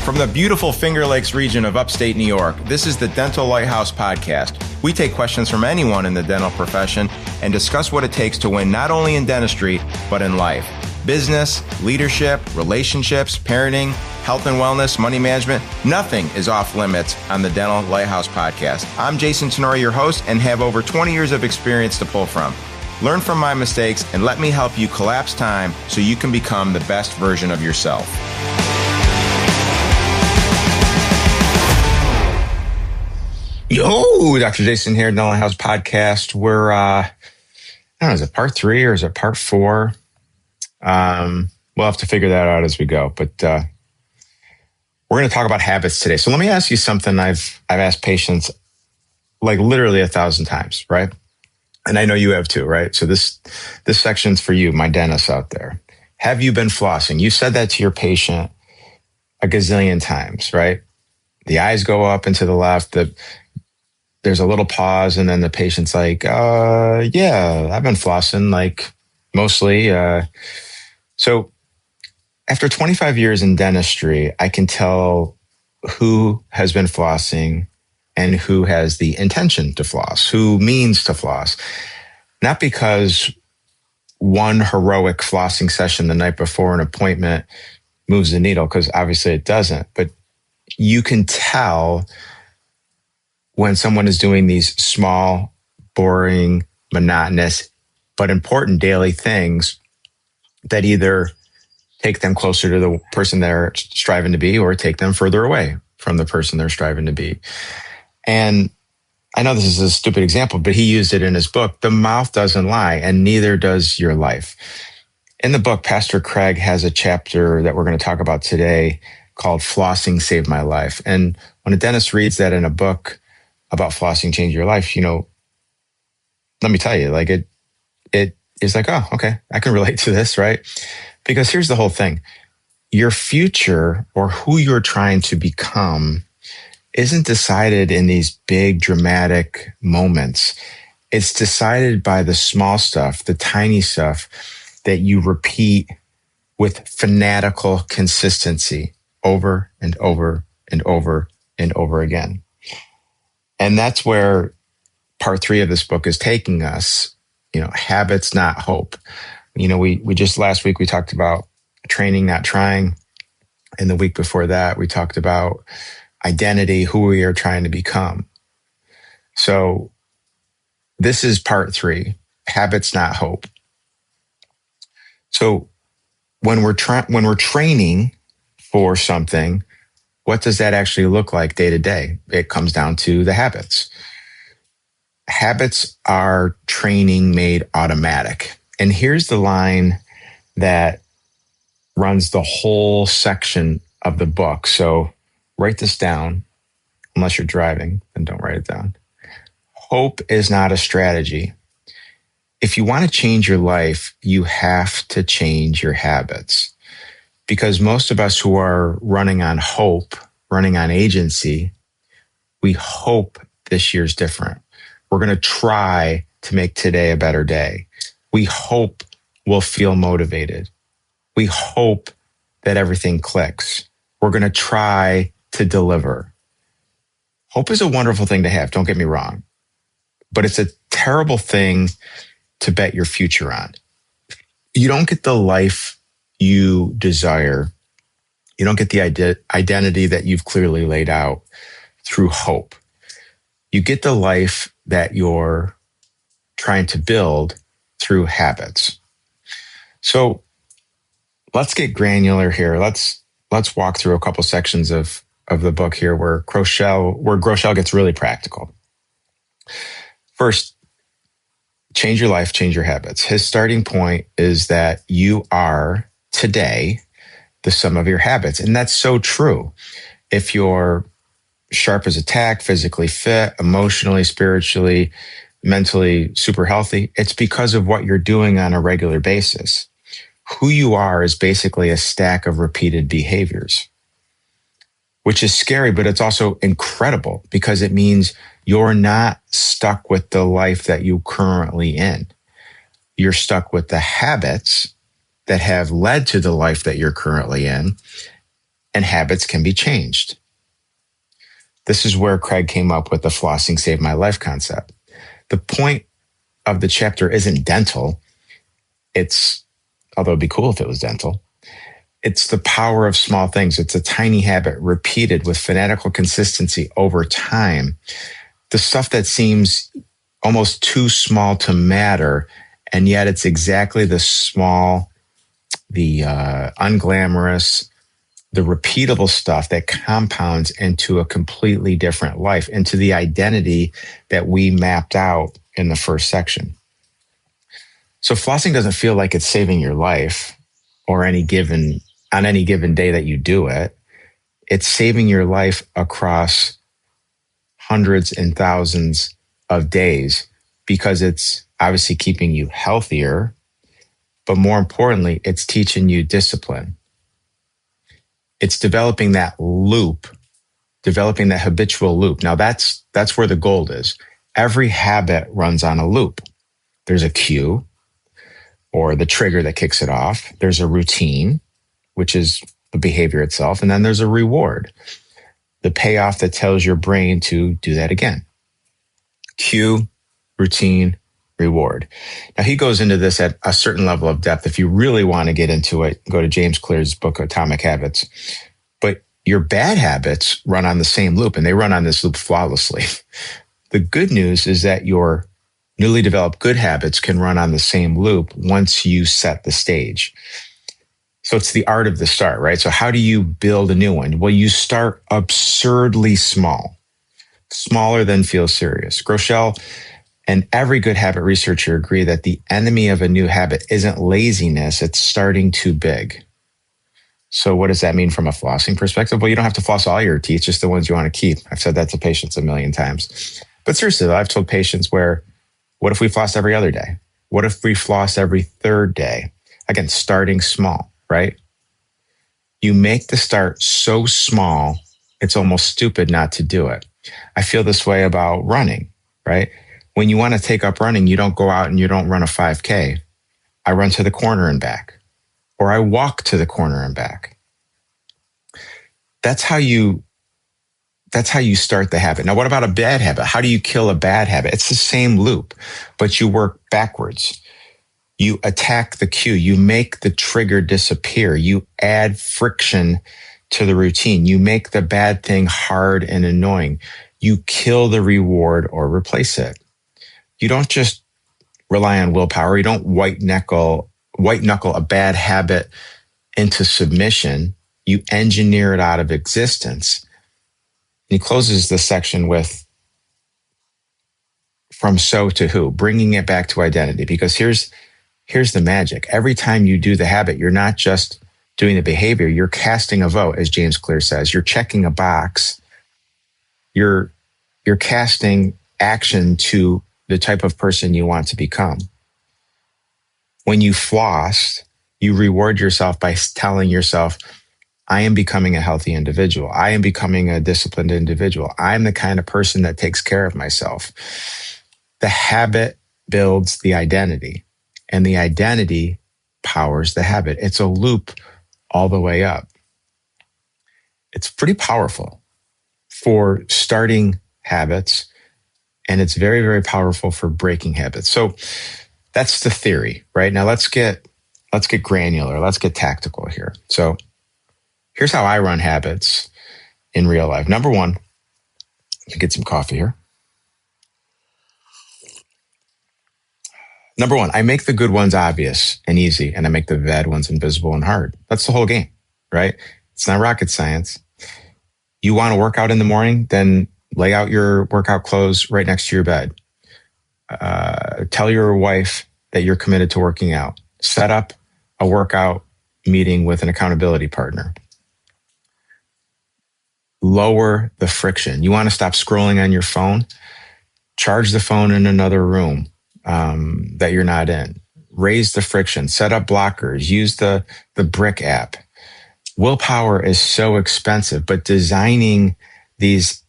From the beautiful Finger Lakes region of upstate New York, this is the Dental Lighthouse Podcast. We take questions from anyone in the dental profession and discuss what it takes to win not only in dentistry, but in life. Business, leadership, relationships, parenting, health and wellness, money management, nothing is off limits on the Dental Lighthouse Podcast. I'm Jason Tenori, your host, and have over 20 years of experience to pull from. Learn from my mistakes and let me help you collapse time so you can become the best version of yourself. Yo, Dr. Jason here, Dental Lighthouse Podcast. We're, I don't know, is it part 3 or is it part 4? We'll have to figure that out as we go. But we're going to talk about habits today. So let me ask you something I've asked patients like literally 1,000 times, right? And I know you have too, right? So this section's for you, my dentists out there. Have you been flossing? You said that to your patient a gazillion times, right? The eyes go up and to the left. There's a little pause, and then the patient's like, yeah, I've been flossing, like mostly. So after 25 years in dentistry, I can tell who has been flossing and who has the intention to floss, who means to floss. Not because one heroic flossing session the night before an appointment moves the needle, because obviously it doesn't, but you can tell when someone is doing these small, boring, monotonous, but important daily things that either take them closer to the person they're striving to be or take them further away from the person they're striving to be. And I know this is a stupid example, but he used it in his book. The mouth doesn't lie, and neither does your life. In the book, Pastor Craig has a chapter that we're going to talk about today called Flossing Saved My Life. And when a dentist reads that in a book about flossing changed your life, let me tell you, like it is like, oh, okay, I can relate to this, right? Because here's the whole thing. Your future or who you're trying to become isn't decided in these big dramatic moments. It's decided by the small stuff, the tiny stuff that you repeat with fanatical consistency over and over and over and over again. And that's where part 3 of this book is taking us, habits, not hope. We just last week, we talked about training, not trying. And the week before that, we talked about identity, who we are trying to become. So this is part 3, habits, not hope. So when we're training for something, what does that actually look like day to day? It comes down to the habits. Habits are training made automatic. And here's the line that runs the whole section of the book. So write this down. Unless you're driving, then don't write it down. Hope is not a strategy. If you want to change your life, you have to change your habits. Because most of us who are running on hope, running on agency, we hope this year's different. We're going to try to make today a better day. We hope we'll feel motivated. We hope that everything clicks. We're going to try to deliver. Hope is a wonderful thing to have, don't get me wrong. But it's a terrible thing to bet your future on. You don't get the life you desire. You don't get the identity that you've clearly laid out through hope. You get the life that you're trying to build through habits. So let's get granular here. Let's walk through a couple sections of the book here where Groeschel gets really practical. First, change your life, change your habits. His starting point is that you are today the sum of your habits. And that's so true. If you're sharp as a tack, physically fit, emotionally, spiritually, mentally super healthy, it's because of what you're doing on a regular basis. Who you are is basically a stack of repeated behaviors, which is scary, but it's also incredible because it means you're not stuck with the life that you currently in. You're stuck with the habits that have led to the life that you're currently in. and habits can be changed. This is where Craig came up with the flossing saved my life concept. The point of the chapter isn't dental. Although it'd be cool if it was dental, it's the power of small things. It's a tiny habit repeated with fanatical consistency over time. The stuff that seems almost too small to matter, and yet it's exactly the small, the unglamorous, the repeatable stuff that compounds into a completely different life, into the identity that we mapped out in the first section. So flossing doesn't feel like it's saving your life on any given day that you do it. It's saving your life across hundreds and thousands of days because it's obviously keeping you healthier, but more importantly, it's teaching you discipline. It's developing that loop, developing that habitual loop. Now that's where the gold is. Every habit runs on a loop. There's a cue or the trigger that kicks it off. There's a routine, which is the behavior itself. And then there's a reward, the payoff that tells your brain to do that again. Cue, routine, reward. Now he goes into this at a certain level of depth. If you really want to get into it, go to James Clear's book, Atomic Habits. But your bad habits run on the same loop, and they run on this loop flawlessly. The good news is that your newly developed good habits can run on the same loop once you set the stage. So it's the art of the start, right? So how do you build a new one? Well, you start absurdly small, smaller than feels serious. Groeschel and every good habit researcher agree that the enemy of a new habit isn't laziness, it's starting too big. So what does that mean from a flossing perspective? Well, you don't have to floss all your teeth, just the ones you want to keep. I've said that to patients a million times. But seriously, I've told patients what if we floss every other day? What if we floss every third day? Again, starting small, right? You make the start so small, it's almost stupid not to do it. I feel this way about running, right? When you want to take up running, you don't go out and you don't run a 5K. I run to the corner and back, or I walk to the corner and back. That's how you start the habit. Now, what about a bad habit? How do you kill a bad habit? It's the same loop, but you work backwards. You attack the cue. You make the trigger disappear. You add friction to the routine. You make the bad thing hard and annoying. You kill the reward or replace it. You don't just rely on willpower. You don't white knuckle a bad habit into submission. You engineer it out of existence. He closes this section with from so to who, bringing it back to identity. Because here's the magic. Every time you do the habit, you're not just doing the behavior, you're casting a vote, as James Clear says. You're checking a box. You're casting action to the type of person you want to become. When you floss, you reward yourself by telling yourself, I am becoming a healthy individual. I am becoming a disciplined individual. I'm the kind of person that takes care of myself. The habit builds the identity, and the identity powers the habit. It's a loop all the way up. It's pretty powerful for starting habits, and it's very, very powerful for breaking habits. So that's the theory, right? Now let's get granular. Let's get tactical here. So here's how I run habits in real life. Number one, get some coffee here. Number one, I make the good ones obvious and easy, and I make the bad ones invisible and hard. That's the whole game, right? It's not rocket science. You want to work out in the morning, then lay out your workout clothes right next to your bed. Tell your wife that you're committed to working out. Set up a workout meeting with an accountability partner. Lower the friction. You want to stop scrolling on your phone? Charge the phone in another room that you're not in. Raise the friction. Set up blockers. Use the Brick app. Willpower is so expensive, but designing these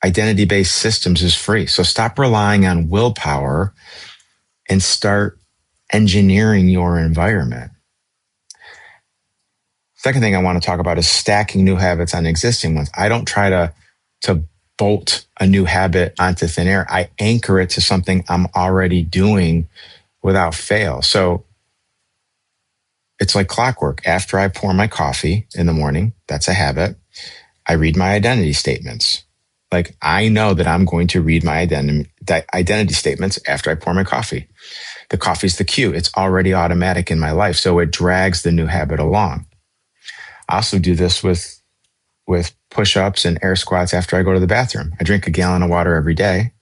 identity-based systems is free. So stop relying on willpower and start engineering your environment. Second thing I want to talk about is stacking new habits on existing ones. I don't try to bolt a new habit onto thin air. I anchor it to something I'm already doing without fail. So it's like clockwork. After I pour my coffee in the morning, that's a habit. I read my identity statements. Like, I know that I'm going to read my identity statements after I pour my coffee. The coffee's the cue. It's already automatic in my life. So it drags the new habit along. I also do this with push-ups and air squats after I go to the bathroom. I drink a gallon of water every day.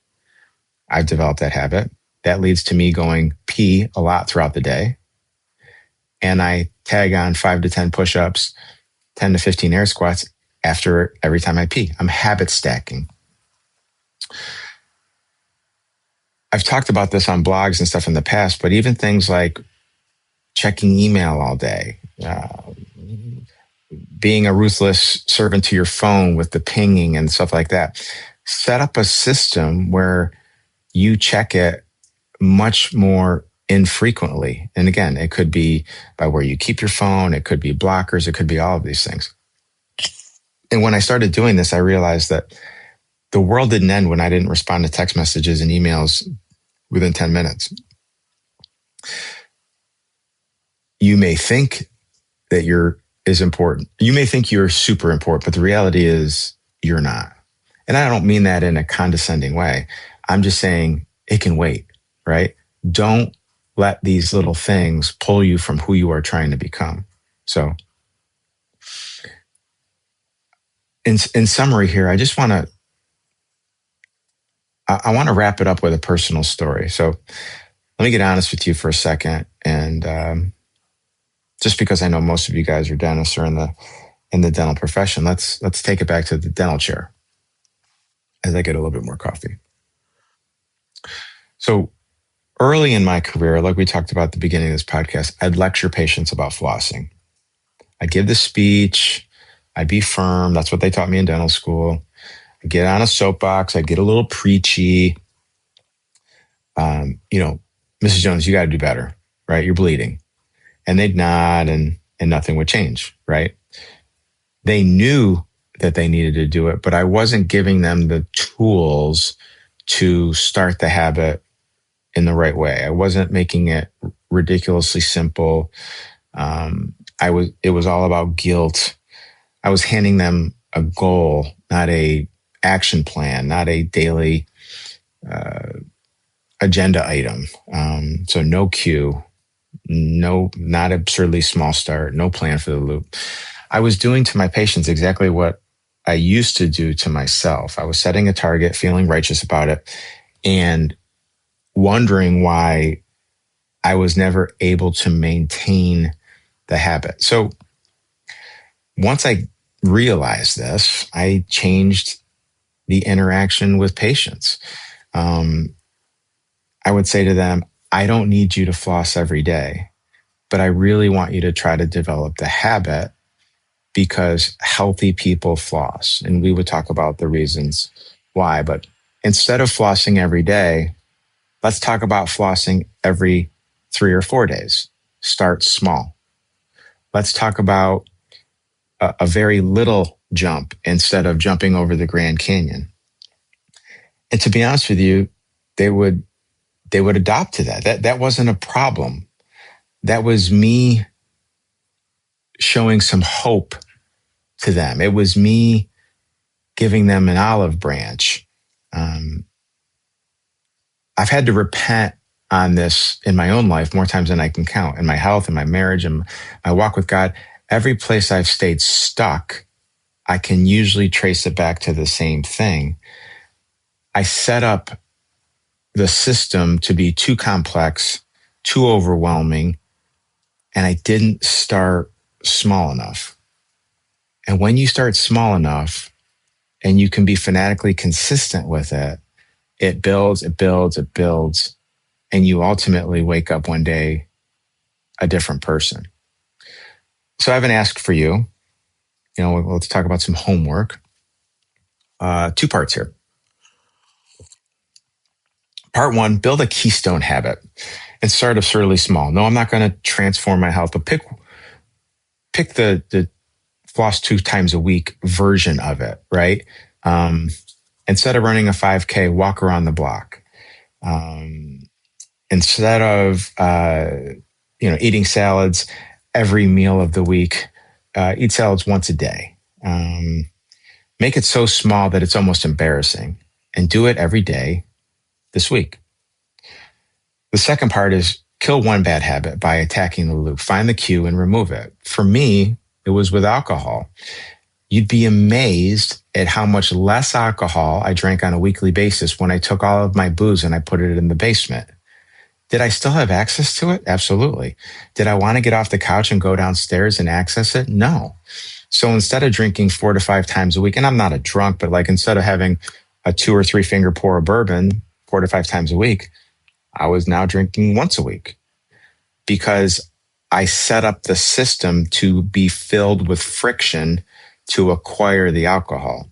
I've developed that habit. That leads to me going pee a lot throughout the day. And I tag on 5 to 10 push-ups, 10 to 15 air squats after every time I pee. I'm habit stacking. I've talked about this on blogs and stuff in the past, but even things like checking email all day, being a ruthless servant to your phone with the pinging and stuff like that. Set up a system where you check it much more infrequently. And again, it could be by where you keep your phone. It could be blockers. It could be all of these things. And when I started doing this, I realized that the world didn't end when I didn't respond to text messages and emails within 10 minutes. You may think that is important. You may think you're super important, but the reality is you're not. And I don't mean that in a condescending way. I'm just saying it can wait, right? Don't let these little things pull you from who you are trying to become. So in summary here, I just want to, I want to wrap it up with a personal story. So let me get honest with you for a second. And just because I know most of you guys are dentists or in the dental profession, let's take it back to the dental chair as I get a little bit more coffee. So early in my career, like we talked about at the beginning of this podcast, I'd lecture patients about flossing. I'd give the speech. I'd be firm. That's what they taught me in dental school. I'd get on a soapbox. I'd get a little preachy. Mrs. Jones, you got to do better, right? You're bleeding. And they'd nod and nothing would change, right? They knew that they needed to do it, but I wasn't giving them the tools to start the habit in the right way. I wasn't making it ridiculously simple. It was all about guilt. I was handing them a goal, not a action plan, not a daily agenda item. So no cue, not absurdly small start, no plan for the loop. I was doing to my patients exactly what I used to do to myself. I was setting a target, feeling righteous about it, and wondering why I was never able to maintain the habit. So once I realized this, I changed the interaction with patients. I would say to them, I don't need you to floss every day, but I really want you to try to develop the habit because healthy people floss. And we would talk about the reasons why. But instead of flossing every day, let's talk about flossing every 3 or 4 days. Start small. Let's talk about a very little jump instead of jumping over the Grand Canyon. And to be honest with you, they would adopt to that. That wasn't a problem. That was me showing some hope to them. It was me giving them an olive branch. I've had to repent on this in my own life more times than I can count, in my health, in my marriage, and my walk with God. Every place I've stayed stuck, I can usually trace it back to the same thing. I set up the system to be too complex, too overwhelming, and I didn't start small enough. And when you start small enough and you can be fanatically consistent with it, it builds, and you ultimately wake up one day a different person. So I have an ask for you. Let's talk about some homework. 2 parts here. Part 1, build a keystone habit and start absurdly small. No, I'm not going to transform my health, but pick the floss 2 times a week version of it, right? Instead of running a 5K, walk around the block. Instead of, eating salads every meal of the week, eat salads once a day. Make it so small that it's almost embarrassing, and do it every day this week. The second part is kill one bad habit by attacking the loop. Find the cue and remove it. For me, it was with alcohol. You'd be amazed at how much less alcohol I drank on a weekly basis when I took all of my booze and I put it in the basement. Did I still have access to it? Absolutely. Did I want to get off the couch and go downstairs and access it? No. So instead of drinking 4 to 5 times a week, and I'm not a drunk, but like instead of having a 2 or 3 finger pour of bourbon 4 to 5 times a week, I was now drinking once a week because I set up the system to be filled with friction to acquire the alcohol.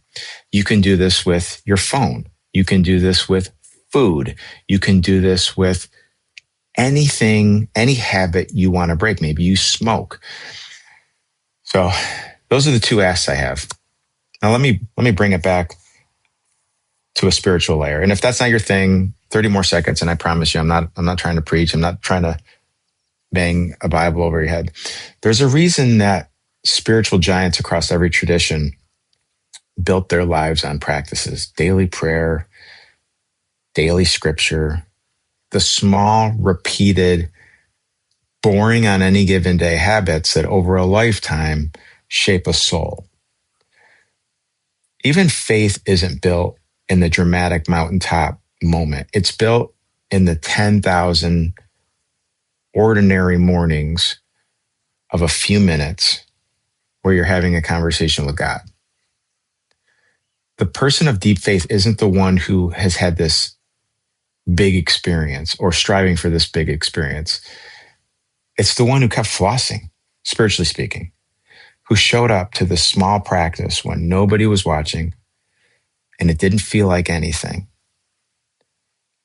You can do this with your phone. You can do this with food. You can do this with anything, any habit you want to break. Maybe you smoke. So those are the 2 asks I have. Now let me bring it back to a spiritual layer. And if that's not your thing, 30 more seconds, and I promise you, I'm not trying to preach. I'm not trying to bang a Bible over your head. There's a reason that spiritual giants across every tradition built their lives on practices: daily prayer, daily scripture, the small, repeated, boring on any given day habits that over a lifetime shape a soul. Even faith isn't built in the dramatic mountaintop moment. It's built in the 10,000 ordinary mornings of a few minutes where you're having a conversation with God. The person of deep faith isn't the one who has had this big experience or striving for this big experience. It's the one who kept flossing, spiritually speaking, who showed up to the small practice when nobody was watching and it didn't feel like anything.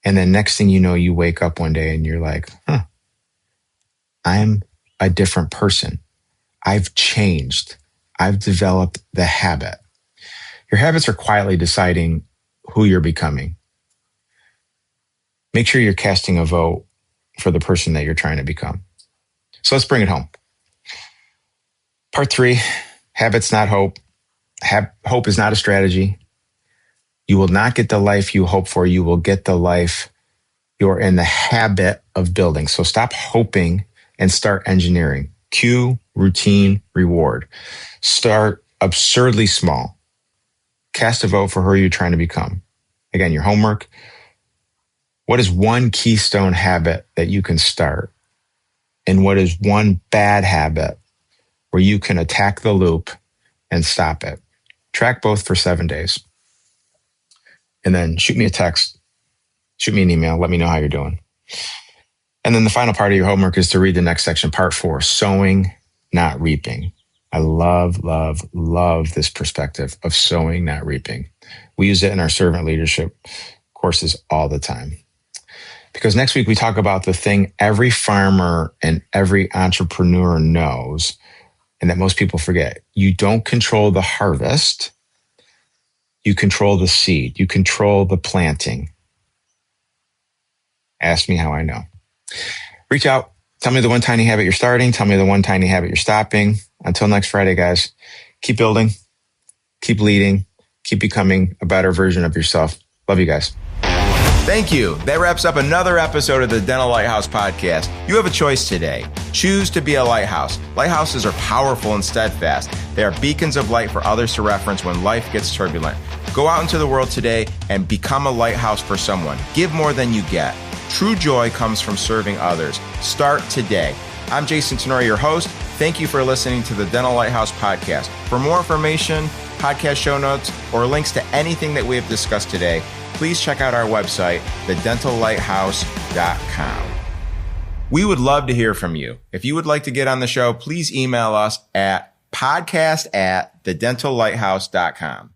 And then next thing you know, you wake up one day and you're like, I'm a different person. I've changed. I've developed the habit. Your habits are quietly deciding who you're becoming. Make sure you're casting a vote for the person that you're trying to become. So let's bring it home. Part 3, habits, not hope. Hope is not a strategy. You will not get the life you hope for. You will get the life you're in the habit of building. So stop hoping and start engineering. Cue, routine, reward. Start absurdly small. Cast a vote for who you're trying to become. Again, your homework. What is one keystone habit that you can start? And what is one bad habit where you can attack the loop and stop it? Track both for 7 days. And then shoot me a text, shoot me an email, let me know how you're doing. And then the final part of your homework is to read the next section, part 4, sowing, not reaping. I love, love, love this perspective of sowing, not reaping. We use it in our servant leadership courses all the time. Because next week we talk about the thing every farmer and every entrepreneur knows, and that most people forget. You don't control the harvest. You control the seed. You control the planting. Ask me how I know. Reach out. Tell me the one tiny habit you're starting. Tell me the one tiny habit you're stopping. Until next Friday, guys, keep building, keep leading, keep becoming a better version of yourself. Love you guys. Thank you. That wraps up another episode of the Dental Lighthouse Podcast. You have a choice today. Choose to be a lighthouse. Lighthouses are powerful and steadfast. They are beacons of light for others to reference when life gets turbulent. Go out into the world today and become a lighthouse for someone. Give more than you get. True joy comes from serving others. Start today. I'm Jason Tenori, your host. Thank you for listening to the Dental Lighthouse Podcast. For more information, podcast show notes, or links to anything that we have discussed today, please check out our website, thedentallighthouse.com. We would love to hear from you. If you would like to get on the show, please email us at podcast@thedentallighthouse.com.